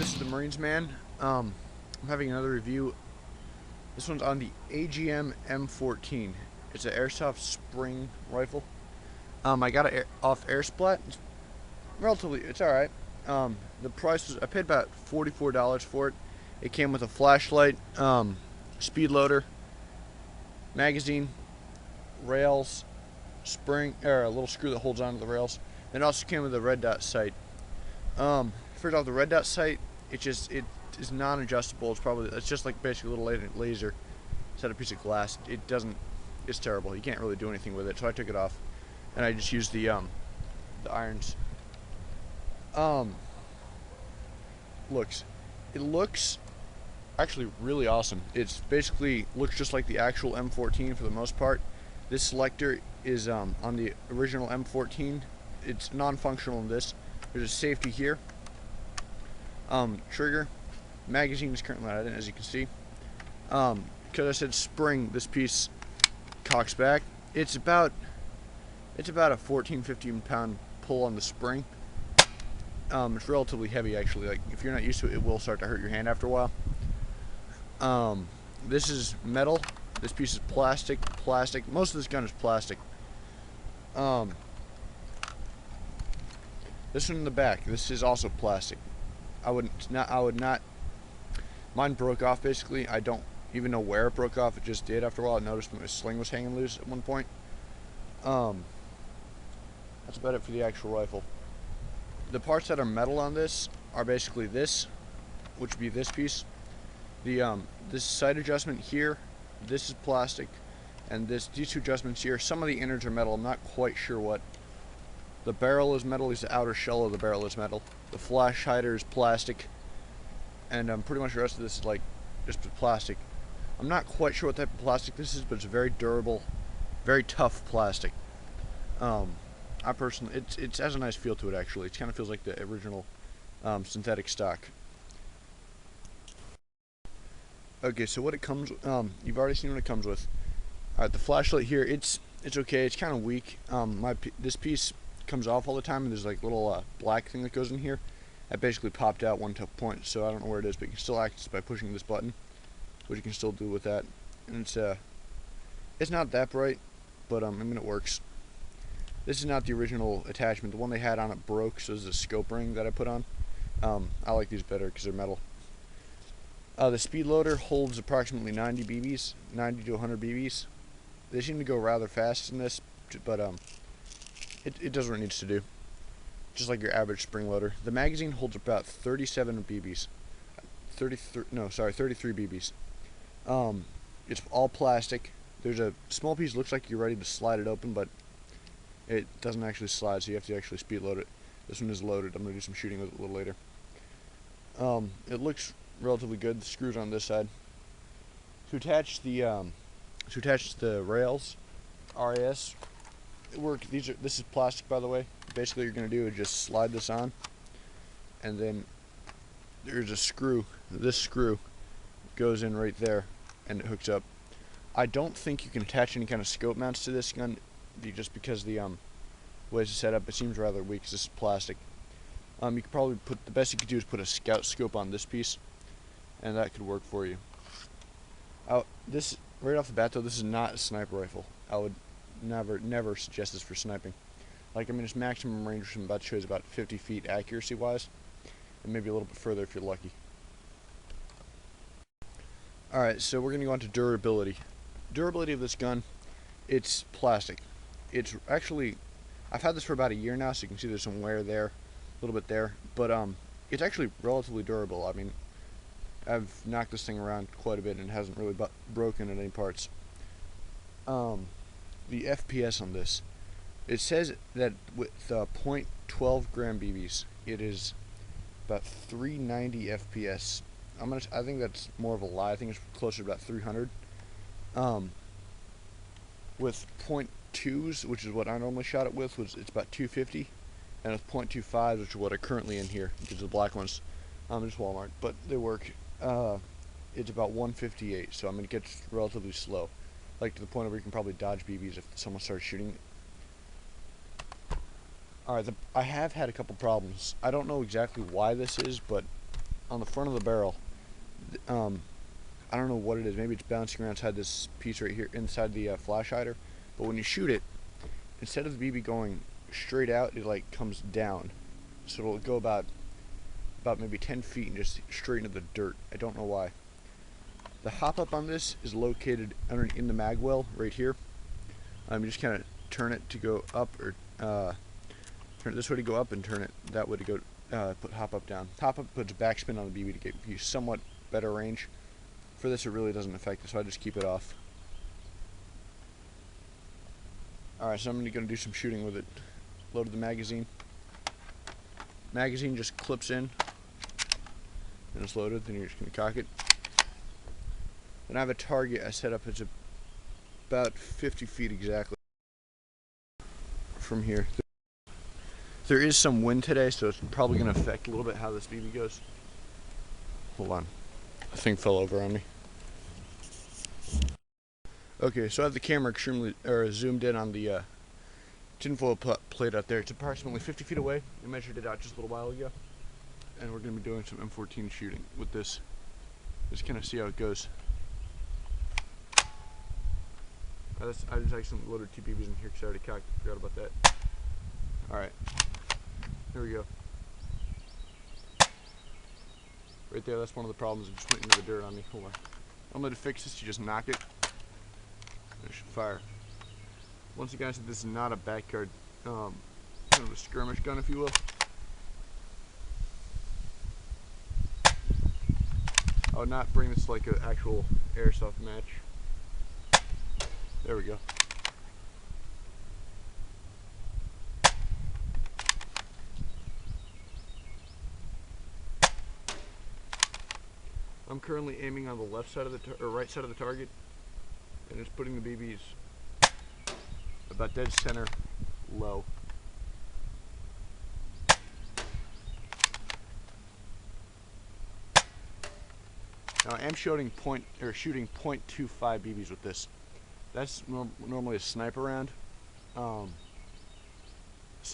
this is the Marines man. I'm having another review. This one's on the AGM M14. It's an Airsoft Spring rifle. I got it off Airsplat. It's alright. The price was, I paid about $44 for it. It came with a flashlight, speed loader, magazine, rails, spring, or a little screw that holds onto the rails. And it also came with a red dot sight. First off, the red dot sight, it is non-adjustable. It's just like basically a little laser. It's a piece of glass. It's terrible. You can't really do anything with it. So I took it off, and I just used the irons. It looks actually really awesome. It's basically looks just like the actual M14 for the most part. This selector is on the original M14. It's non-functional in this. There's a safety here. Trigger. Magazine is currently not in, as you can see. Because I said spring, this piece cocks back. It's about a 14-15 pound pull on the spring. It's relatively heavy, actually. Like, if you're not used to it, it will start to hurt your hand after a while. This is metal. This piece is plastic. Most of this gun is plastic. This one in the back, this is also plastic. I would not. Mine broke off basically. I don't even know where it broke off. It just did after a while. I noticed my sling was hanging loose at one point. That's about it for the actual rifle. The parts that are metal on this are basically this, which would be this piece. This sight adjustment here, this is plastic, and these two adjustments here. Some of the innards are metal. I'm not quite sure what. The barrel is metal. The outer shell of the barrel is metal. The flash hider is plastic, and pretty much the rest of this is like just plastic. I'm not quite sure what type of plastic this is, but it's very durable, very tough plastic. I personally, it has a nice feel to it actually. It kind of feels like the original synthetic stock. Okay, so what it comes, you've already seen what it comes with. All right, the flashlight here, it's okay. It's kind of weak. This piece comes off all the time, and there's like little black thing that goes in here. That basically popped out one tough point, so I don't know where it is, but you can still access it by pushing this button, which you can still do with that. And it's not that bright, but I mean it works. This is not the original attachment. The one they had on it broke, so this is a scope ring that I put on. I like these better because they're metal. The speed loader holds approximately 90 BBs, 90 to 100 BBs. They seem to go rather fast in this, but it does what it needs to do, just like your average spring loader. The magazine holds about 37 BBs, 33 BBs. It's all plastic. There's a small piece that looks like you're ready to slide it open, but it doesn't actually slide, so you have to actually speed load it. This one is loaded. I'm going to do some shooting with it a little later. It looks relatively good. The screws on this side. To attach the rails, RAS, this is plastic, by the way. Basically, what you're going to do is just slide this on, and then there's a screw. This screw goes in right there, and it hooks up. I don't think you can attach any kind of scope mounts to this gun, just because the way it's set up. It seems rather weak because this is plastic. You could probably the best you could do is put a scout scope on this piece, and that could work for you. This right off the bat though, this is not a sniper rifle. I would never suggest this for sniping. Like, I mean, its maximum range, which I'm about to show, is about 50 feet accuracy wise, and maybe a little bit further if you're lucky. Alright, so we're going to go on to durability. Durability of this gun, it's plastic. It's actually, I've had this for about a year now, so you can see there's some wear there, a little bit there, but it's actually relatively durable. I mean, I've knocked this thing around quite a bit and it hasn't really broken in any parts. The FPS on this, it says that with .12 gram BBs, it is about 390 FPS. I think that's more of a lie. I think it's closer to about 300. With .2s, which is what I normally shot it with, it's about 250, and with .25s, which is what are currently in here, because the black ones, just Walmart, but they work. It's about 158, so I mean it gets relatively slow, like to the point where you can probably dodge BBs if someone starts shooting. Alright, I have had a couple problems. I don't know exactly why this is, but on the front of the barrel, I don't know what it is. Maybe it's bouncing around inside this piece right here, inside the flash hider. But when you shoot it, instead of the BB going straight out, it like comes down. So it'll go about maybe 10 feet and just straight into the dirt. I don't know why. The hop up on this is located in the mag well right here. You just kind of turn it to go up, or turn it this way to go up, and turn it that way to go put hop up down. Hop up puts backspin on the BB to get you somewhat better range. For this, it really doesn't affect it, so I just keep it off. Alright, so I'm going to do some shooting with it. Loaded the magazine. Magazine just clips in, and it's loaded. Then you're just going to cock it. Then I have a target I set up. It's about 50 feet exactly from here. There is some wind today, so it's probably going to affect a little bit how this BB goes. Hold on. The thing fell over on me. Okay, so I have the camera extremely zoomed in on the tinfoil plate out there. It's approximately 50 feet away. I measured it out just a little while ago, and we're going to be doing some M14 shooting with this. Just kind of see how it goes. I just actually loaded 2 BBs in here because I already cocked. Forgot about that. All right, here we go. Right there, that's one of the problems. It just went into the dirt on me. Hold on. I'm going to fix this. You just knock it. It should fire. Once again, I said this is not a backyard, kind of a skirmish gun, if you will. I would not bring this like an actual airsoft match. There we go. I'm currently aiming on the left side of the or right side of the target, and it's putting the BBs about dead center low. Now I am shooting 0.25 BBs with this. That's normally a sniper round, so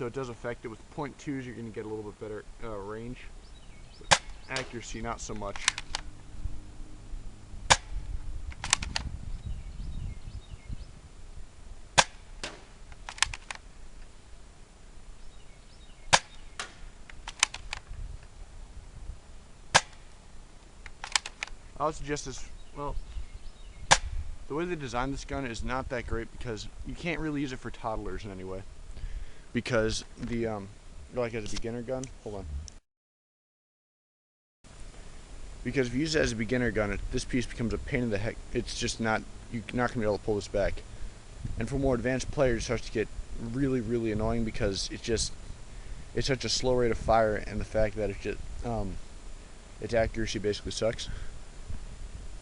it does affect it. With 0.2s, you're going to get a little bit better range, but accuracy not so much. I would suggest this, well, the way they designed this gun is not that great because you can't really use it for toddlers in any way. Because the, like as a beginner gun, hold on. Because if you use it as a beginner gun, this piece becomes a pain in the heck. It's just not, you're not going to be able to pull this back. And for more advanced players, it starts to get really, really annoying because it's such a slow rate of fire, and the fact that its accuracy basically sucks.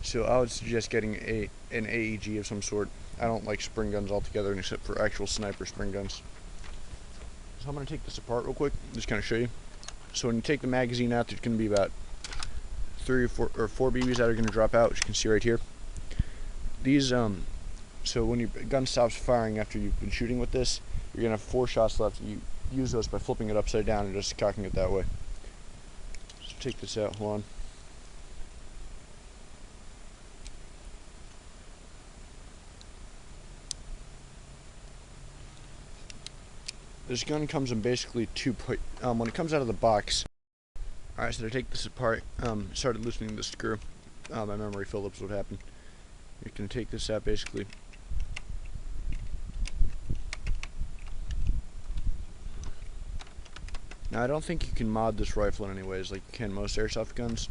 So I would suggest getting an AEG of some sort. I don't like spring guns altogether, except for actual sniper spring guns. So I'm going to take this apart real quick, just kind of show you. So when you take the magazine out, there's going to be about 3 or 4 BBs that are going to drop out, which you can see right here. These, so when your gun stops firing after you've been shooting with this, you're going to have 4 shots left. You use those by flipping it upside down and just cocking it that way. So take this out, hold on. This gun comes in basically 2 when it comes out of the box. Alright, so to take this apart, started loosening the screw. My memory filled up, so what happened. You can take this out basically. Now I don't think you can mod this rifle in any ways like you can most airsoft guns.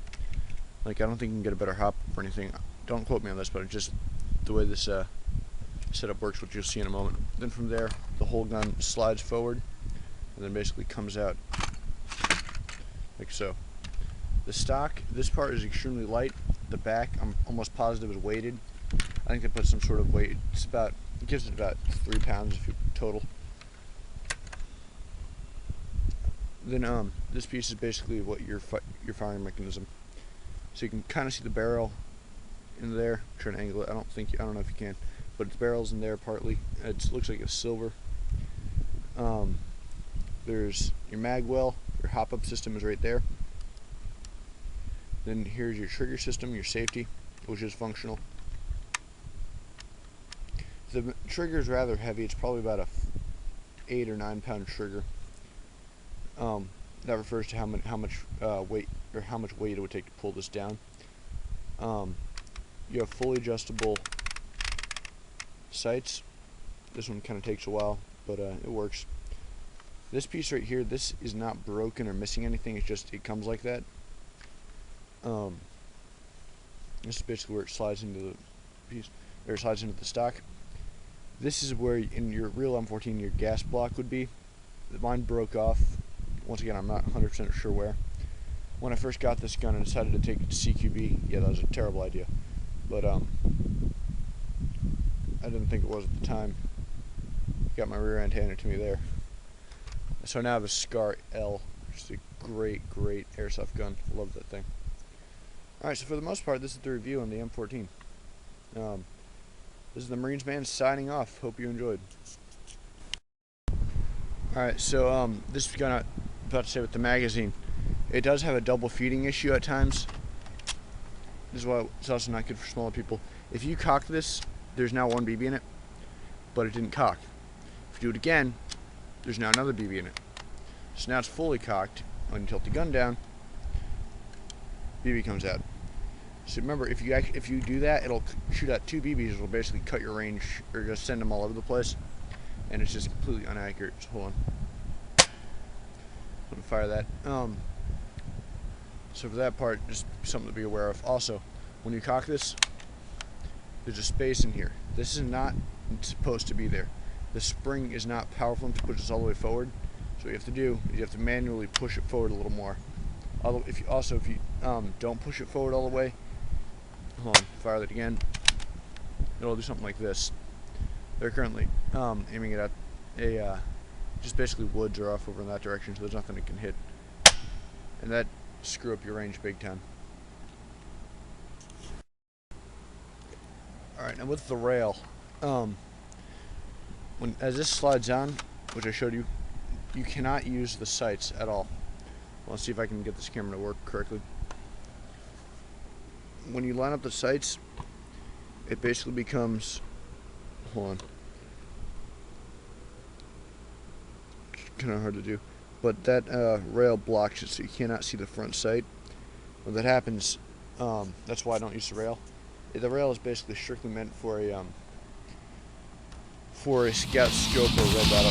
Like I don't think you can get a better hop or anything. Don't quote me on this, but it's just the way this setup works, which you'll see in a moment. Then from there, the whole gun slides forward and then basically comes out like so. The stock, this part is extremely light. The back, I'm almost positive, is weighted. I think they put some sort of weight. It gives it about 3 pounds total. Then this piece is basically what your firing mechanism. So you can kind of see the barrel in there. I'm trying to angle it. I don't know if you can, but the barrel's in there partly. It looks like it's silver. There's your mag well. Your hop-up system is right there. Then here's your trigger system, your safety, which is functional. The trigger is rather heavy. It's probably about a 8 or 9 pound trigger. That refers to how much weight it would take to pull this down. You have fully adjustable sights. This one kind of takes a while, but it works. This piece right here, this is not broken or missing anything. It's just it comes like that. This is basically where it slides into the piece, or slides into the stock. This is where in your real M14 your gas block would be. Mine broke off. Once again, I'm not 100% sure where. When I first got this gun and decided to take it to CQB, yeah, that was a terrible idea. But I didn't think it was at the time. Got my rear end handed to me there. So now I have a Scar L, which is a great airsoft gun. Love that thing. Alright, so for the most part, this is the review on the M14. This is the Marines Man signing off. Hope you enjoyed. Alright, so this is gonna about to say with the magazine. It does have a double feeding issue at times. This is why it's also not good for smaller people. If you cock this, there's now one BB in it, but it didn't cock. If you do it again, there's now another BB in it. So now it's fully cocked. When you tilt the gun down, BB comes out. So remember, if you do that, it'll shoot out 2 BBs. It'll basically cut your range, or just send them all over the place, and it's just completely inaccurate. So hold on, I'm gonna fire that. So for that part, just something to be aware of. Also, when you cock this, there's a space in here. This is not supposed to be there. The spring is not powerful enough to push this all the way forward. So what you have to do is you have to manually push it forward a little more. If you don't push it forward all the way, hold on, fire that again, it'll do something like this. They're currently aiming it at just basically woods or off over in that direction, so there's nothing it can hit. And that screw up your range big time. Alright, now with the rail, as this slides down, which I showed you, you cannot use the sights at all. Let's see if I can get this camera to work correctly. When you line up the sights, it basically becomes, hold on, it's kind of hard to do, but that rail blocks it, so you cannot see the front sight. When that happens, that's why I don't use the rail. The rail is basically strictly meant for a scout scope or red dot.